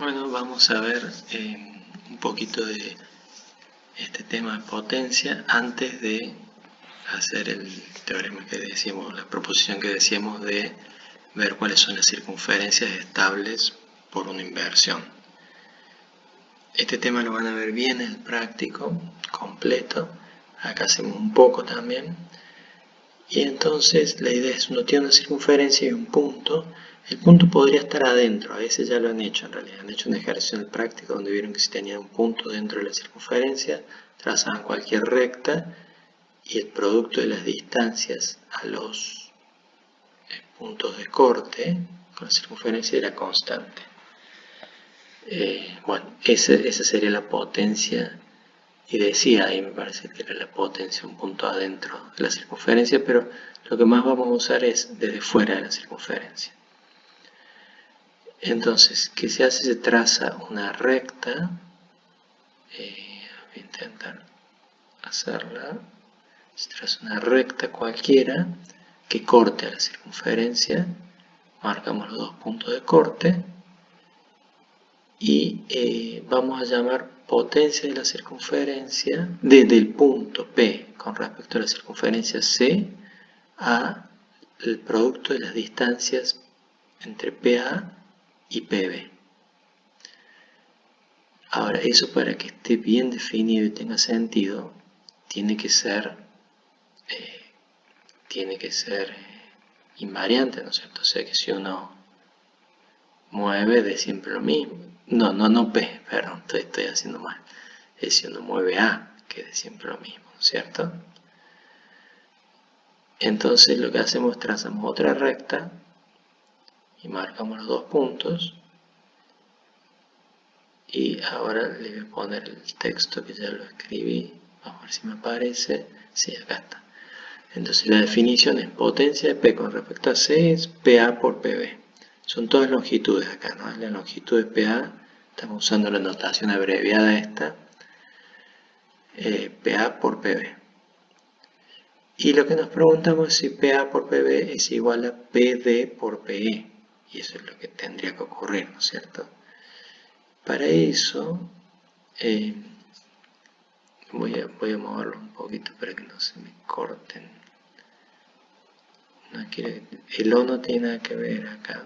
Bueno, vamos a ver un poquito de este tema de potencia antes de hacer el teorema que decíamos, la proposición que decíamos de ver cuáles son las circunferencias estables por una inversión. Este tema lo van a ver bien en el práctico, completo. Acá hacemos un poco también. Y entonces la idea es, uno tiene una circunferencia y un punto. El punto podría estar adentro, a veces ya lo han hecho en realidad. Han hecho un ejercicio en el práctico donde vieron que si tenían un punto dentro de la circunferencia, trazaban cualquier recta y el producto de las distancias a los puntos de corte con la circunferencia era constante. Bueno, esa sería la potencia. Y decía ahí, me parece que era la potencia, un punto adentro de la circunferencia, pero lo que más vamos a usar es desde fuera de la circunferencia. Entonces, ¿qué se hace? Se traza una recta. Voy a intentar hacerla. Se traza una recta cualquiera que corte a la circunferencia. Marcamos los dos puntos de corte. Y vamos a llamar potencia de la circunferencia desde el punto P con respecto a la circunferencia C a el producto de las distancias entre PA y PB. Ahora, eso para que esté bien definido y tenga sentido, tiene que ser invariante, ¿no es cierto? O sea que si uno mueve de siempre lo mismo. No P, perdón, estoy haciendo mal. Es si uno mueve A, que es de siempre lo mismo, ¿no es cierto? Entonces lo que hacemos es trazamos otra recta y marcamos los dos puntos. Y ahora le voy a poner el texto que ya lo escribí. Vamos a ver si me aparece. Sí, acá está. Entonces la definición es potencia de P con respecto a C es PA por PB. Son todas longitudes acá, ¿no? La longitud de PA, estamos usando la notación abreviada esta, PA por PB. Y lo que nos preguntamos es si PA por PB es igual a PD por PE. Y eso es lo que tendría que ocurrir, ¿no es cierto? Para eso, voy a moverlo un poquito para que no se me corten. El O no tiene nada que ver acá,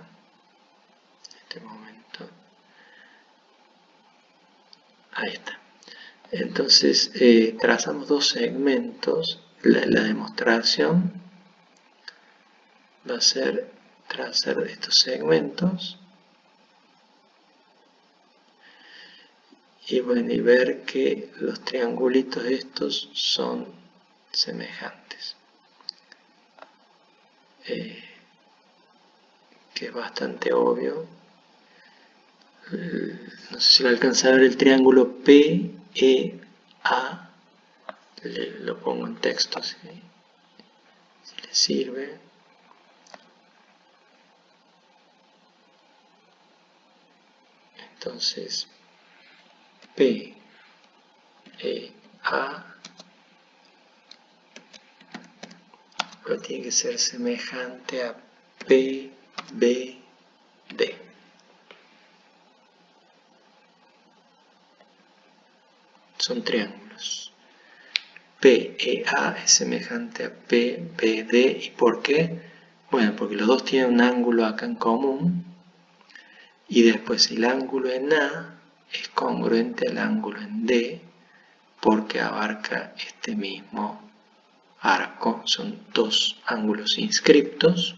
en este momento. Ahí está. Entonces, trazamos dos segmentos. La demostración va a ser trazar estos segmentos y bueno, y ver que los triangulitos estos son semejantes, que es bastante obvio. No sé si lo alcanza a ver el triángulo PEA, lo pongo en texto si le sirve. Entonces PEA pero tiene que ser semejante a PBD. Son triángulos. PEA es semejante a PBD. ¿Y por qué? Bueno, porque los dos tienen un ángulo acá en común. Y después el ángulo en A es congruente al ángulo en D porque abarca este mismo arco. Son dos ángulos inscriptos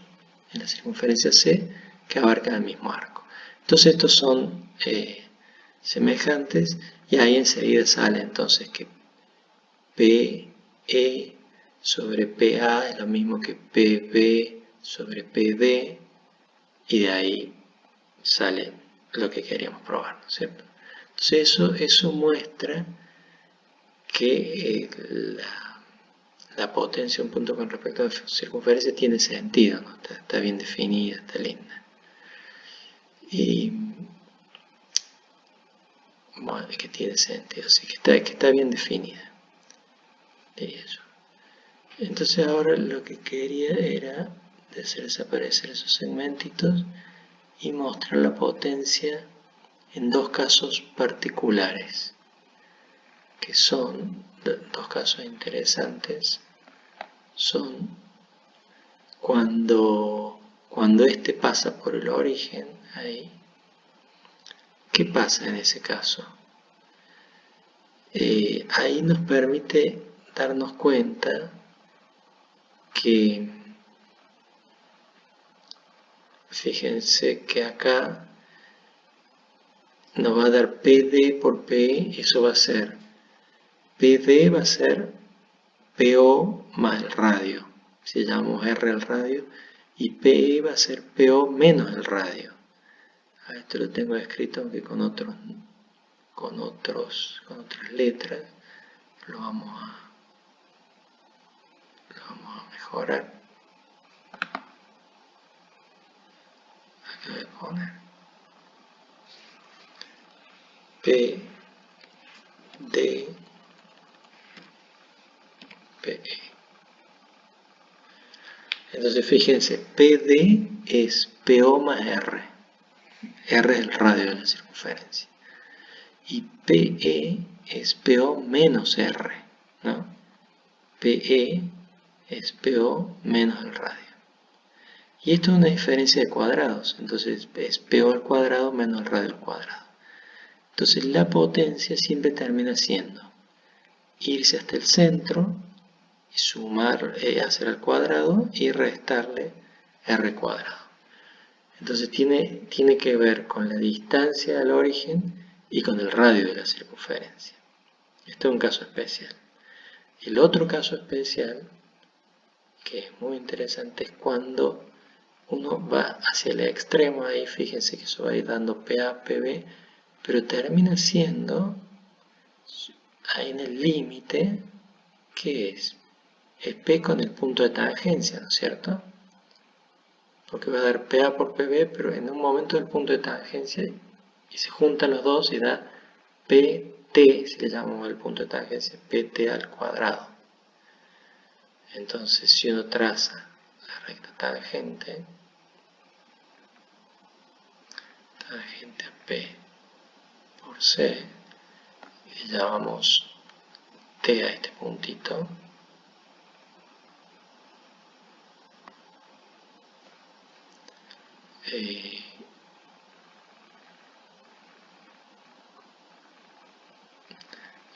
en la circunferencia C que abarcan el mismo arco. Entonces estos son semejantes y ahí enseguida sale entonces que PE sobre PA es lo mismo que PB sobre PD y de ahí sale lo que queríamos probar, ¿no es cierto? Entonces eso muestra que la potencia de un punto con respecto a la circunferencia tiene sentido, ¿no? Está bien definida, está linda. Y bueno, que tiene sentido, así que está bien definida, diría yo. Entonces ahora lo que quería era de hacer desaparecer esos segmentitos y mostrar la potencia en dos casos particulares, que son dos casos interesantes, son cuando este pasa por el origen, ahí, ¿qué pasa en ese caso? Ahí nos permite darnos cuenta que, fíjense que acá nos va a dar PD por P, eso va a ser, PD va a ser PO más el radio, si llamamos R al radio, y PE va a ser PO menos el radio. Esto lo tengo escrito aunque con otras letras, lo vamos a mejorar. Aquí voy a poner P, D, PE. Entonces fíjense, PD es PO más R. R es el radio de la circunferencia. Y PE es PO menos R, ¿no? PE es PO menos el radio. Y esto es una diferencia de cuadrados, entonces es PO al cuadrado menos el radio al cuadrado. Entonces la potencia siempre termina siendo irse hasta el centro y sumar, hacer al cuadrado y restarle R cuadrado. Entonces tiene que ver con la distancia del origen y con el radio de la circunferencia. Este es un caso especial. El otro caso especial, que es muy interesante, es cuando uno va hacia el extremo, ahí fíjense que eso va a ir dando PA, PB, pero termina siendo, ahí en el límite, ¿qué es? Es P con el punto de tangencia, ¿no es cierto? Porque va a dar PA por PB, pero en un momento del punto de tangencia, y se juntan los dos y da PT, si le llamamos el punto de tangencia, PT al cuadrado. Entonces, si uno traza la recta tangente a P por C, y le llamamos T a este puntito, y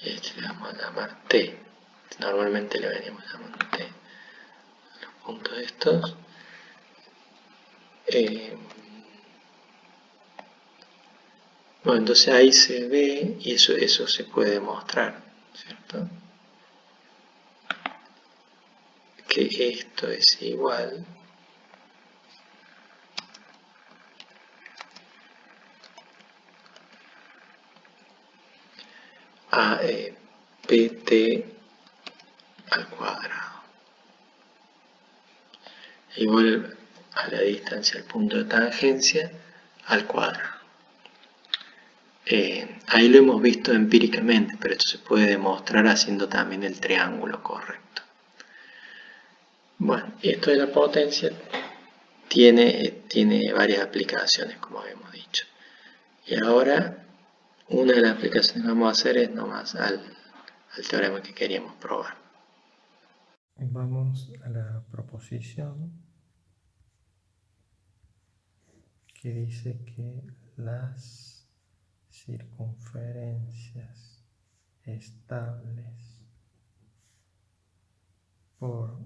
este le vamos a llamar T. Normalmente le venimos llamando T a los puntos estos. Bueno, entonces ahí se ve, y eso se puede demostrar, ¿cierto? Que esto es igual a PT al cuadrado, igual a la distancia del punto de tangencia al cuadrado. Ahí lo hemos visto empíricamente, pero esto se puede demostrar haciendo también el triángulo correcto. Bueno, esto de la potencia tiene varias aplicaciones, como habíamos dicho. Y ahora, una de las aplicaciones que vamos a hacer es nomás al teorema que queríamos probar. Vamos a la proposición que dice que las circunferencias estables por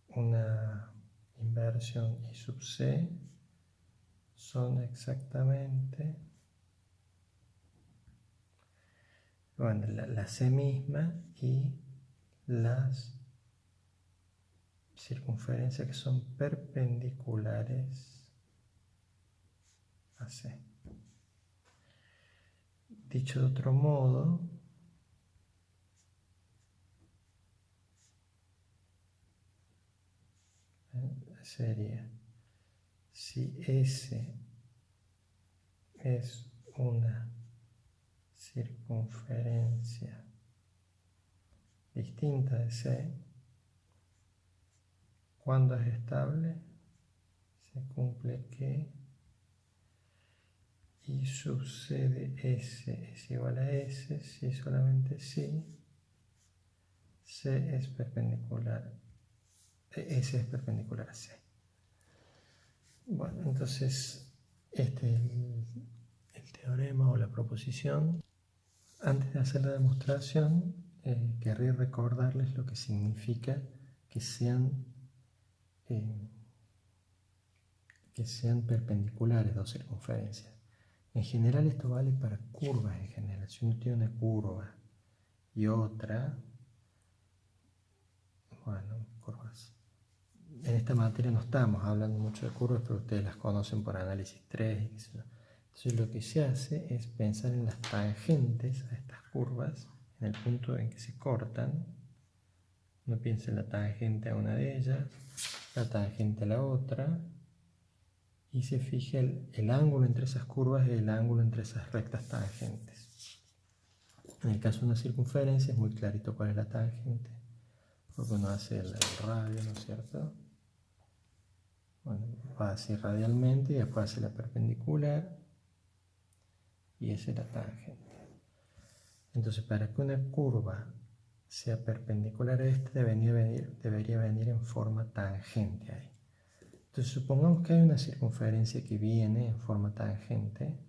una inversión I sub C son exactamente, bueno, la C misma y las circunferencias que son perpendiculares a C. Dicho de otro modo, sería, si S es una circunferencia distinta de C, cuando es estable, se cumple que y sub c de S es igual a S si solamente si C es perpendicular, S es perpendicular a C. Bueno, entonces este es el teorema o la proposición. Antes de hacer la demostración, querría recordarles lo que significa que sean perpendiculares dos circunferencias. En general esto vale para curvas en general. Si uno tiene una curva y otra, bueno, curvas. En esta materia no estamos hablando mucho de curvas, pero ustedes las conocen por análisis 3. Entonces lo que se hace es pensar en las tangentes a estas curvas, en el punto en que se cortan. Uno piensa en la tangente a una de ellas, la tangente a la otra, y se fija el ángulo entre esas curvas y el ángulo entre esas rectas tangentes. En el caso de una circunferencia es muy clarito cuál es la tangente, porque uno hace el radio, ¿no es cierto? Bueno, va así radialmente y después hace la perpendicular y esa es la tangente. Entonces, para que una curva sea perpendicular a esta, debería venir en forma tangente ahí. Entonces, supongamos que hay una circunferencia que viene en forma tangente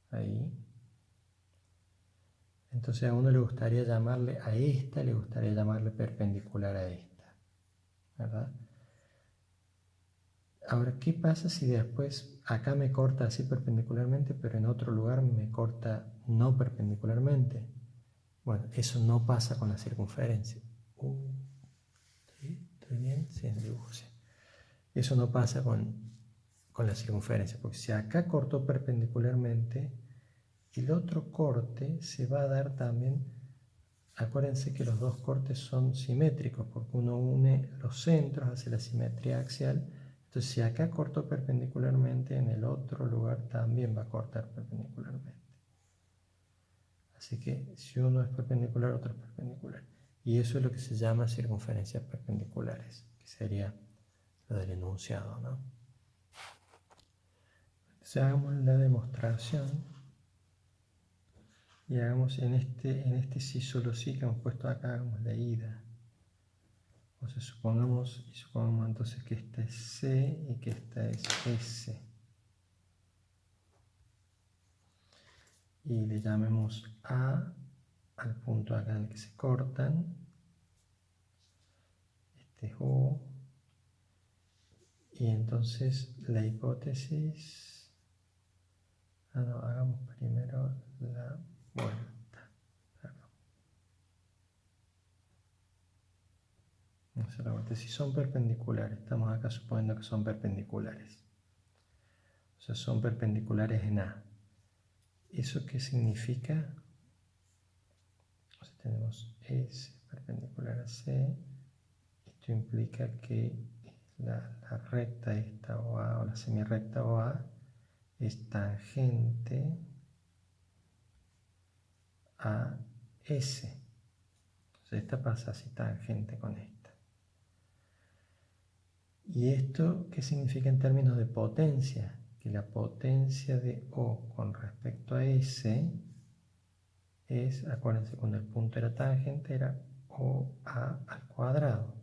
ahí. Entonces a uno le gustaría llamarle a esta, le gustaría llamarle perpendicular a esta, ¿verdad? Ahora, ¿qué pasa si después acá me corta así perpendicularmente, pero en otro lugar me corta no perpendicularmente? Bueno, eso no pasa con la circunferencia. ¿Estoy bien? Sí, en el dibujo, sí. Eso no pasa con la circunferencia, porque si acá cortó perpendicularmente, el otro corte se va a dar también. Acuérdense que los dos cortes son simétricos, porque uno une los centros, hace la simetría axial. Entonces, si acá cortó perpendicularmente, en el otro lugar también va a cortar perpendicularmente. Así que si uno es perpendicular, otro es perpendicular. Y eso es lo que se llama circunferencias perpendiculares, que sería lo del enunciado, ¿no? Entonces, hagamos la demostración. Y hagamos en este sí solo sí que hemos puesto acá, hagamos la ida. O sea, supongamos entonces que esta es C y que esta es S. Y le llamemos A al punto acá en el que se cortan. Este es O. Y entonces la hipótesis... no, hagamos primero la vuelta. Perdón. Vamos a hacer la vuelta. Si son perpendiculares, estamos acá suponiendo que son perpendiculares. O sea, son perpendiculares en A. ¿Eso qué significa? O sea, tenemos S perpendicular a C. Esto implica que la recta esta OA o la semirrecta OA es tangente a S. Entonces esta pasa así tangente con esta. ¿Y esto qué significa en términos de potencia? Que la potencia de O con respecto a S es, acuérdense, cuando el punto era tangente era OA al cuadrado.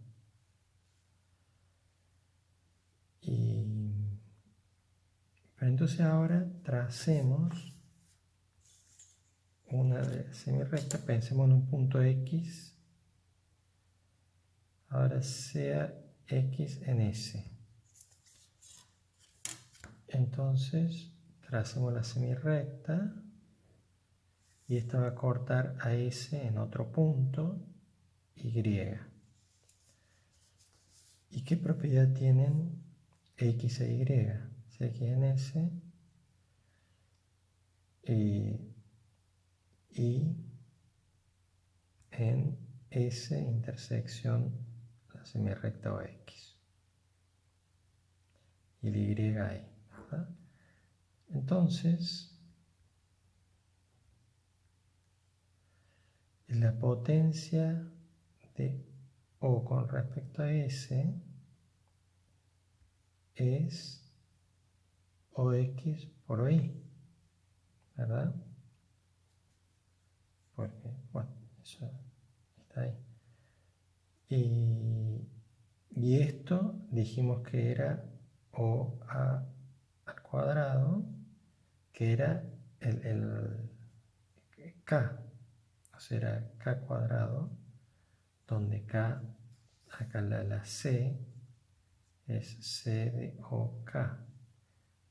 Pero entonces ahora tracemos una semirrecta, pensemos en un punto X, ahora sea X en S. Entonces tracemos la semirrecta y esta va a cortar a S en otro punto, Y. ¿Y qué propiedad tienen X e Y? Si X en S y en S intersección la semirrecta o X. Y el Y ahí, ¿verdad? Entonces, la potencia de O con respecto a S es OX por OY. ¿verdad? Porque, bueno, eso está ahí. Y esto dijimos que era OA al cuadrado, que era el K, o sea, era K cuadrado, donde K, acá la C, es C de OK.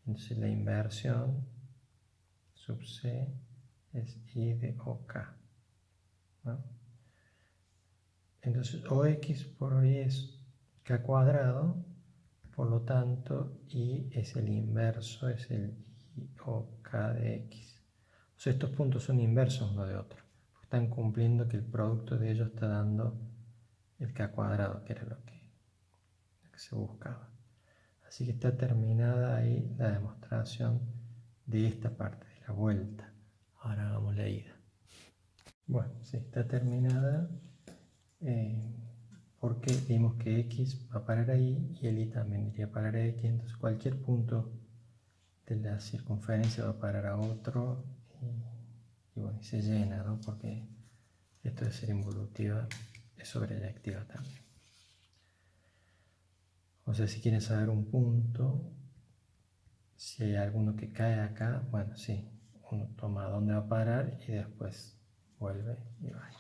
Entonces la inversión sub C es I de OK, ¿no? Entonces OX por Y es K cuadrado, por lo tanto Y es el inverso, es el I o K de X. O sea, estos puntos son inversos uno de otro. Están cumpliendo que el producto de ellos está dando el K cuadrado, que era lo que se buscaba. Así que está terminada ahí la demostración de esta parte, de la vuelta. Ahora hagamos la ida. Bueno, sí, está terminada porque vimos que X va a parar ahí y el Y también iría a parar a X. Entonces cualquier punto de la circunferencia va a parar a otro y bueno, y se llena, ¿no? Porque esto de ser involutiva es sobreyactiva también. O sea, si quieren saber un punto, si hay alguno que cae acá, bueno, sí, uno toma dónde va a parar y después vuelve y va.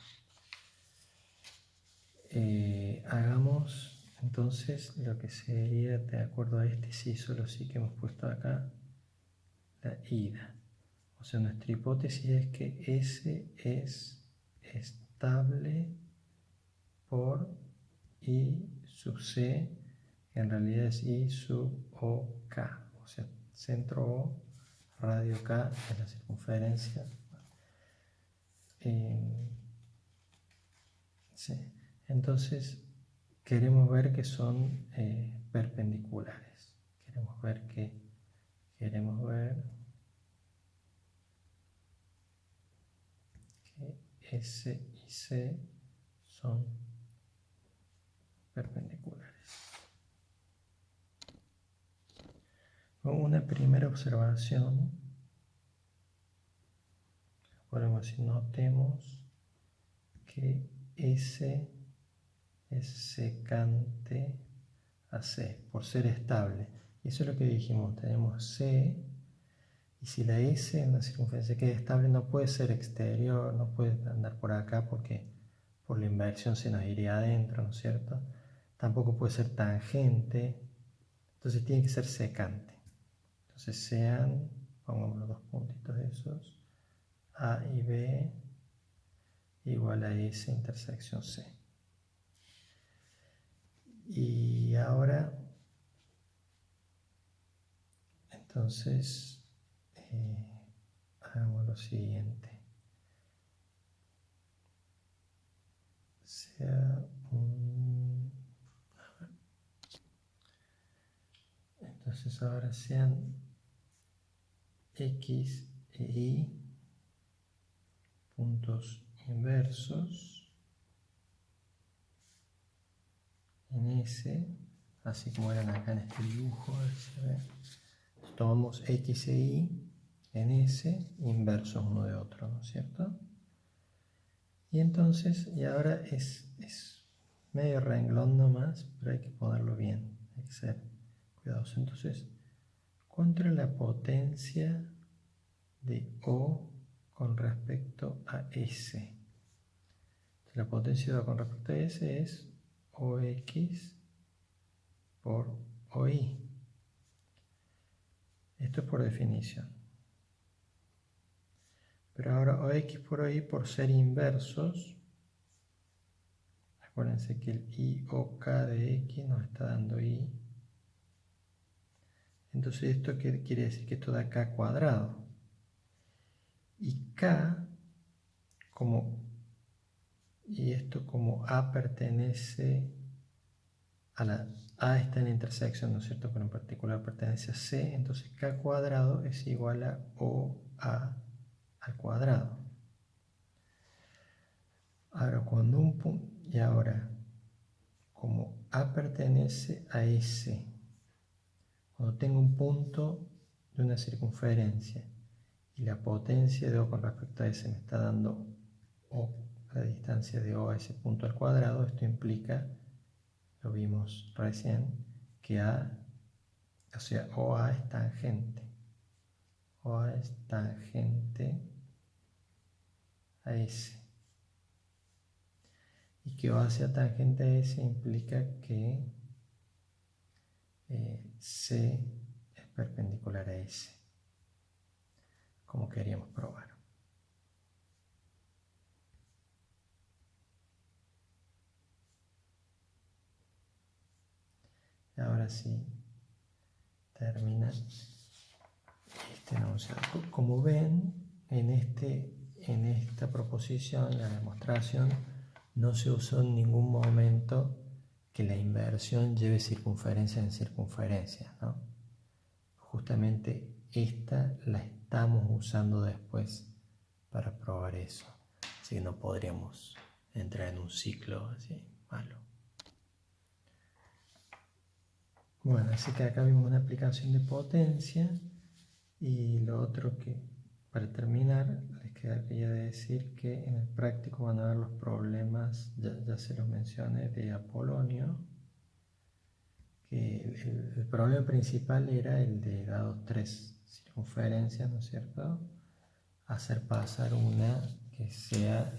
Hagamos entonces lo que sería, de acuerdo a este sí, solo sí que hemos puesto acá, la ida. O sea, nuestra hipótesis es que S es estable por I sub C, que en realidad es I sub OK. O sea, centro O, radio K es la circunferencia. Sí. Entonces, queremos ver que son perpendiculares. Queremos ver que S y C son perpendiculares. Una primera observación, podemos decir, notemos que S es secante a C, por ser estable. Y eso es lo que dijimos, tenemos C, y si la S en la circunferencia queda estable, no puede ser exterior, no puede andar por acá porque por la inversión se nos iría adentro, ¿no es cierto? Tampoco puede ser tangente, entonces tiene que ser secante. Entonces sean, pongamos los dos puntitos esos, A y B igual a S intersección C. Y ahora, entonces, hagamos lo siguiente. Entonces ahora sean X e Y puntos inversos en S, así como eran acá en este dibujo, a ver si se ve. Tomamos X e Y en S inversos uno de otro, ¿no es cierto? Y entonces, y ahora es medio renglón nomás, pero hay que ponerlo bien, hay que ser cuidadoso. Entonces, ¿cuánto es la potencia de O con respecto a S? La potencia de O con respecto a S es OX por OY. Esto es por definición. Pero ahora OX por OY, por ser inversos, acuérdense que el IOK de X nos está dando Y. Entonces, ¿esto qué quiere decir? Que esto da K cuadrado. Y K, y esto como A pertenece a la A está en la intersección, ¿no es cierto? Pero en particular pertenece a C, entonces K cuadrado es igual a OA al cuadrado. Ahora, cuando un punto, y ahora, como A pertenece a S, cuando tengo un punto de una circunferencia y la potencia de O con respecto a S me está dando O, la distancia de O a ese punto al cuadrado, esto implica, lo vimos recién, que OA es tangente. OA es tangente a S. Y que OA sea tangente a S implica que C es perpendicular a S, como queríamos probar. Ahora sí, termina este enunciado. Como ven, en esta proposición, la demostración, no se usó en ningún momento que la inversión lleve circunferencia en circunferencia, ¿no? Justamente esta la estamos usando después para probar eso. Así que no podríamos entrar en un ciclo así malo. Bueno, así que acá vimos una aplicación de potencia. Y lo otro que, para terminar, les quería decir que en el práctico van a ver los problemas, ya se los mencioné, de Apolonio, que el problema principal era el de, dados 3 circunferencias, ¿no es cierto?, hacer pasar una que sea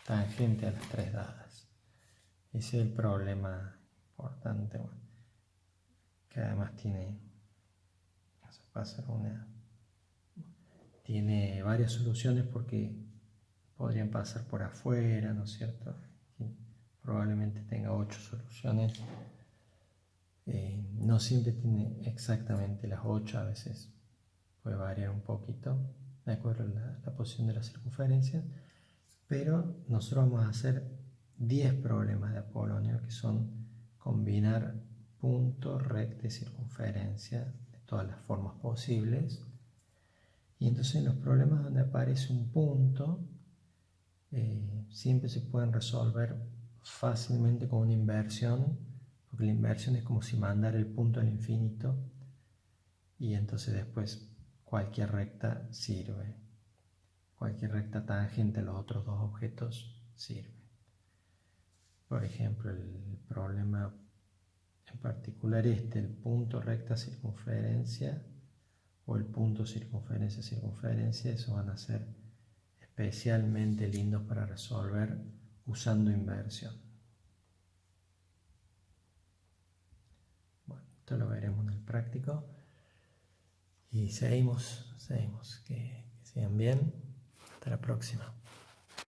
tangente a las 3 dadas. Ese es el problema importante, bueno, que además tiene varias soluciones porque podrían pasar por afuera, ¿no es cierto? Y probablemente tenga 8 soluciones. No siempre tiene exactamente las 8, a veces puede variar un poquito de acuerdo a la posición de la circunferencia, pero nosotros vamos a hacer 10 problemas de Apolonio, que son combinar punto, recta y circunferencia de todas las formas posibles. Y entonces en los problemas donde aparece un punto, siempre se pueden resolver fácilmente con una inversión, porque la inversión es como si mandara el punto al infinito y entonces después cualquier recta sirve. Cualquier recta tangente a los otros dos objetos sirve. Por ejemplo, el problema en particular el punto recta circunferencia o el punto circunferencia circunferencia, esos van a ser especialmente lindos para resolver usando inversión. Bueno, esto lo veremos en el práctico y seguimos, que sigan bien. Hasta la próxima.